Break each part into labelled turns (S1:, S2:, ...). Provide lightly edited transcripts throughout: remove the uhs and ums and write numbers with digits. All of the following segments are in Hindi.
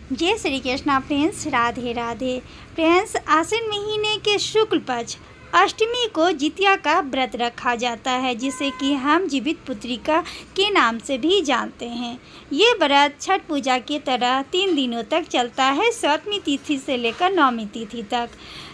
S1: जय श्री कृष्णा फ्रेंड्स, राधे राधे फ्रेंड्स। आश्विन महीने के शुक्ल पक्ष अष्टमी को जितिया का व्रत रखा जाता है, जिसे कि हम जीवित पुत्रिका के नाम से भी जानते हैं। ये व्रत छठ पूजा की तरह 3 दिनों तक चलता है, 7वीं तिथि से लेकर 9वीं तिथि तक।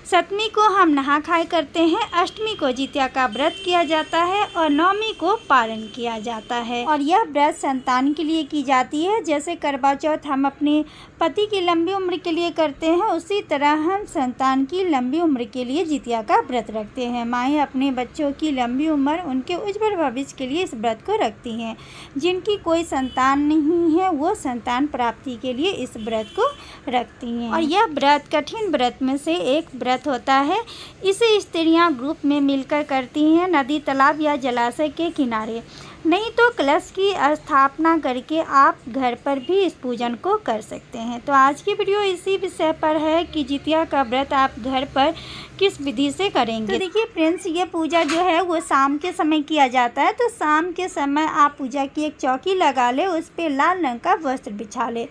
S1: 7वीं को हम नहा खाए करते हैं, अष्टमी को जितिया का व्रत किया जाता है और 9वीं को पारण किया जाता है। और यह व्रत संतान के लिए की जाती है। जैसे करवा चौथ हम अपने पति की लंबी उम्र के लिए करते हैं, उसी तरह हम संतान की लंबी उम्र के लिए जितिया का व्रत रखते हैं। माएँ अपने बच्चों की लंबी उम्र, उनके उज्जवल भविष्य के लिए इस व्रत को रखती हैं। जिनकी कोई संतान नहीं है वो संतान प्राप्ति के लिए इस व्रत को रखती हैं। और यह व्रत कठिन व्रत में से एक व्रत होता है। इसे स्त्रियां ग्रुप में मिलकर करती हैं, नदी, तालाब या जलाशय के किनारे। नहीं तो कलश की स्थापना करके आप घर पर भी इस पूजन को कर सकते हैं। तो आज की वीडियो इसी विषय पर है कि जितिया का व्रत आप घर पर किस विधि से करेंगे। तो देखिए फ्रेंड्स, ये पूजा जो है वो शाम के समय किया जाता है। तो शाम के समय आप पूजा की एक चौकी लगा ले, उस पर लाल रंग का वस्त्र बिछा ले।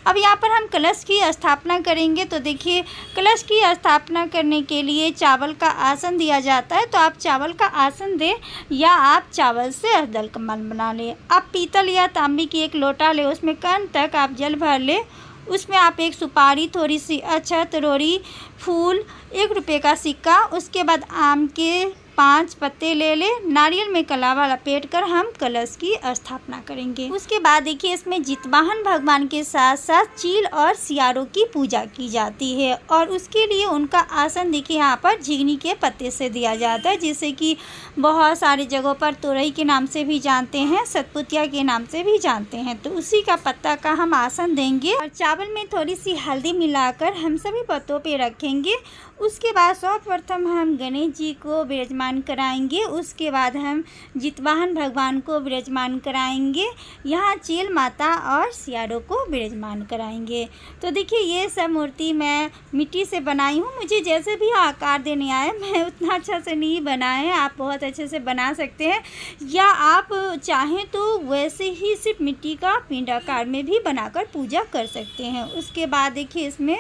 S1: अब यहाँ पर हम कलश की स्थापना करेंगे। तो देखिए, कलश की स्थापना करने के लिए चावल का आसन दिया जाता है। तो आप चावल का आसन दें या आप चावल से अर्धल कमल बना लें। आप पीतल या तांबे की एक लोटा लें, उसमें कण तक आप जल भर लें। उसमें आप एक सुपारी, थोड़ी सी अक्षत, रोड़ी, फूल, 1 रुपये का सिक्का, उसके बाद आम के 5 पत्ते ले ले, नारियल में कलावा लपेट कर हम कलश की स्थापना करेंगे। उसके बाद देखिए, इसमें जितवाहन भगवान के साथ साथ चील और सियारों की पूजा की जाती है। और उसके लिए उनका आसन देखिए यहाँ पर झिगनी के पत्ते से दिया जाता है, जिसे कि बहुत सारी जगहों पर तोरई के नाम से भी जानते हैं, सतपुतिया के नाम से भी जानते हैं। तो उसी का पत्ता का हम आसन देंगे और चावल में थोड़ी सी हल्दी मिलाकर हम सभी पत्तों पे रखेंगे। उसके बाद सर्वप्रथम हम गणेश जी को विराजमान कराएंगे। उसके बाद हम जितवाहन भगवान को विराजमान कराएंगे। यहाँ चील माता और सियारों को विराजमान कराएंगे। तो देखिए, ये सब मूर्ति मैं मिट्टी से बनाई हूँ। मुझे जैसे भी आकार देने आए, मैं उतना अच्छा से नहीं बनाए हैं। आप बहुत अच्छे से बना सकते हैं, या आप चाहें तो वैसे ही सिर्फ मिट्टी का पिंड आकार में भी बनाकर पूजा कर सकते हैं। उसके बाद देखिए, इसमें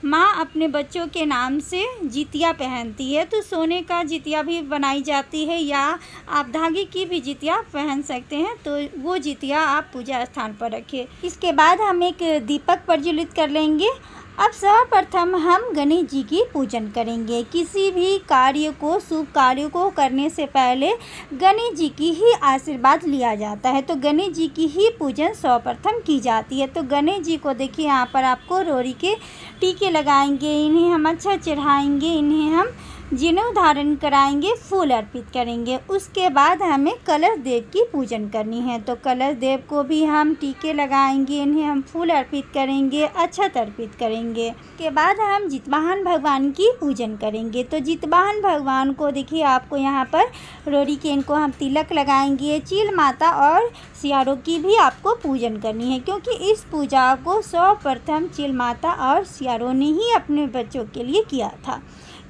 S1: माँ अपने बच्चों के नाम से जितिया पहनती है। तो सोने का जितिया भी बनाई जाती है, या आप धागे की भी जितिया पहन सकते हैं। तो वो जितिया आप पूजा स्थान पर रखें। इसके बाद हम एक दीपक प्रज्वलित कर लेंगे। अब सर्वप्रथम हम गणेश जी की पूजन करेंगे। किसी भी कार्य को, शुभ कार्य को करने से पहले गणेश जी की ही आशीर्वाद लिया जाता है। तो गणेश जी की ही पूजन सर्वप्रथम की जाती है। तो गणेश जी को देखिए, यहाँ पर आपको रोरी के टीके लगाएंगे, इन्हें हम अच्छा चढ़ाएंगे, इन्हें हम जनेऊ धारण कराएंगे, फूल अर्पित करेंगे। उसके बाद हमें कलश देव की पूजन करनी है। तो कलश देव को भी हम टीके लगाएंगे, इन्हें हम फूल अर्पित करेंगे, अक्षत अर्पित करेंगे। उसके बाद हम जितवाहन भगवान की पूजन करेंगे। तो जितवाहन भगवान को देखिए, आपको यहाँ पर रोरी के इनको हम तिलक लगाएंगे। चील माता और सियारों की भी आपको पूजन करनी है, क्योंकि इस पूजा को सर्वप्रथम चील माता और सियारों ने ही अपने बच्चों के लिए किया था,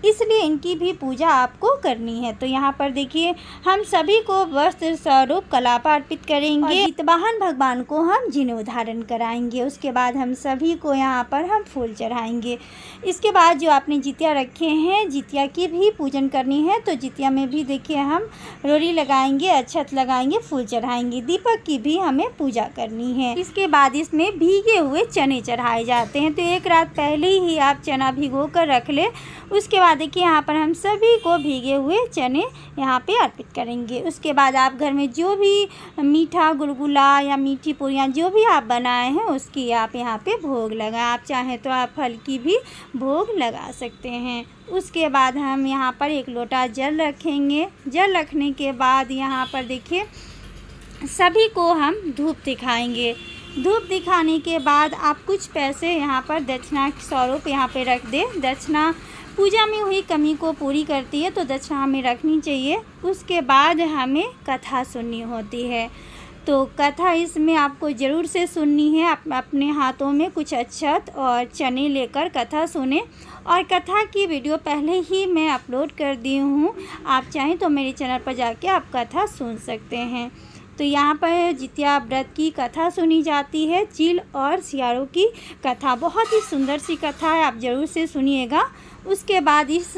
S1: इसलिए इनकी भी पूजा आपको करनी है। तो यहाँ पर देखिए, हम सभी को वस्त्र स्वरूप कलापा अर्पित करेंगे। जितवाहन भगवान को हम जनेऊ धारण कराएंगे। उसके बाद हम सभी को यहाँ पर हम फूल चढ़ाएंगे। इसके बाद जो आपने जितिया रखे हैं, जितिया की भी पूजन करनी है। तो जितिया में भी देखिए, हम रोरी लगाएंगे, अक्षत लगाएंगे, फूल चढ़ाएंगे। दीपक की भी हमें पूजा करनी है। इसके बाद इसमें भीगे हुए चने चढ़ाए जाते हैं। तो एक रात पहले ही आप चना भिगो कर रख ले। उसके बाद देखिए, यहाँ पर हम सभी को भीगे हुए चने यहाँ पे अर्पित करेंगे। उसके बाद आप घर में जो भी मीठा गुलगुला या मीठी पूरियाँ जो भी आप बनाए हैं, उसकी आप यहाँ पे भोग लगाएं। आप चाहें तो आप फल की भी भोग लगा सकते हैं। उसके बाद हम यहाँ पर 1 लोटा जल रखेंगे। जल रखने के बाद यहाँ पर देखिए, सभी को हम धूप दिखाएंगे। धूप दिखाने के बाद आप कुछ पैसे यहाँ पर दक्षिणा स्वरूप यहाँ पे रख दें। दक्षिणा पूजा में हुई कमी को पूरी करती है, तो दक्षिणा हमें रखनी चाहिए। उसके बाद हमें कथा सुननी होती है। तो कथा इसमें आपको ज़रूर से सुननी है। आप अपने हाथों में कुछ अक्षत और चने लेकर कथा सुने। और कथा की वीडियो पहले ही मैं अपलोड कर दी हूँ, आप चाहें तो मेरे चैनल पर जाके आप कथा सुन सकते हैं। तो यहाँ पर जितिया व्रत की कथा सुनी जाती है, चील और सियारों की कथा। बहुत ही सुंदर सी कथा है, आप ज़रूर से सुनिएगा। उसके बाद इस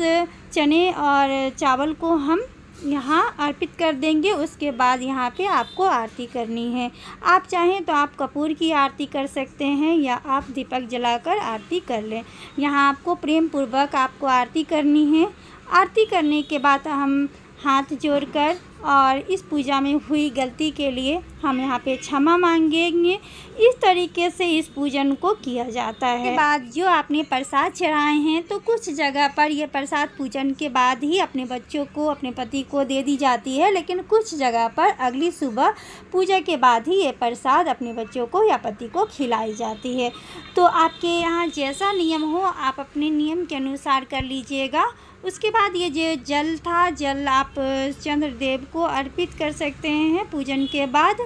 S1: चने और चावल को हम यहाँ अर्पित कर देंगे। उसके बाद यहाँ पे आपको आरती करनी है। आप चाहें तो आप कपूर की आरती कर सकते हैं या आप दीपक जलाकर आरती कर लें। यहाँ आपको प्रेम पूर्वक आपको आरती करनी है। आरती करने के बाद हम हाथ जोड़कर और इस पूजा में हुई गलती के लिए हम यहाँ पे क्षमा मांगेंगे। इस तरीके से इस पूजन को किया जाता है। इसके बाद जो आपने प्रसाद चढ़ाए हैं, तो कुछ जगह पर ये प्रसाद पूजन के बाद ही अपने बच्चों को, अपने पति को दे दी जाती है, लेकिन कुछ जगह पर अगली सुबह पूजा के बाद ही ये प्रसाद अपने बच्चों को या पति को खिलाई जाती है। तो आपके यहाँ जैसा नियम हो, आप अपने नियम के अनुसार कर लीजिएगा। उसके बाद ये जो जल था, जल आप चंद्रदेव को अर्पित कर सकते हैं पूजन के बाद,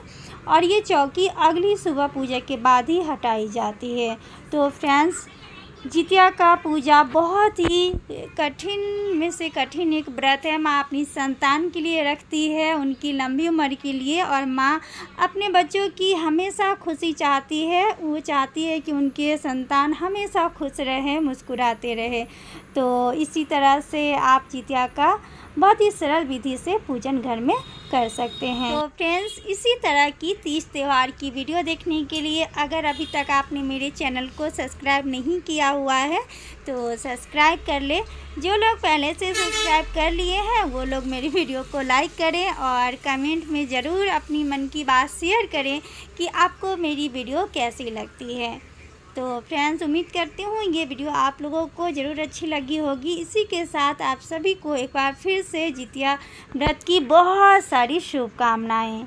S1: और ये चौकी अगली सुबह पूजा के बाद ही हटाई जाती है। तो फ्रेंड्स, जितिया का पूजा बहुत ही कठिन में से कठिन एक व्रत है। माँ अपनी संतान के लिए रखती है, उनकी लंबी उम्र के लिए, और माँ अपने बच्चों की हमेशा खुशी चाहती है। वो चाहती है कि उनके संतान हमेशा खुश रहे, मुस्कुराते रहे। तो इसी तरह से आप जितिया का बहुत ही सरल विधि से पूजन घर में कर सकते हैं। तो फ्रेंड्स, इसी तरह की तीज त्यौहार की वीडियो देखने के लिए अगर अभी तक आपने मेरे चैनल को सब्सक्राइब नहीं किया हुआ है तो सब्सक्राइब कर ले। जो लोग पहले से सब्सक्राइब कर लिए हैं वो लोग मेरी वीडियो को लाइक करें और कमेंट में ज़रूर अपनी मन की बात शेयर करें कि आपको मेरी वीडियो कैसी लगती है। तो फ्रेंड्स, उम्मीद करती हूँ ये वीडियो आप लोगों को ज़रूर अच्छी लगी होगी। इसी के साथ आप सभी को एक बार फिर से जितिया व्रत की बहुत सारी शुभकामनाएँ।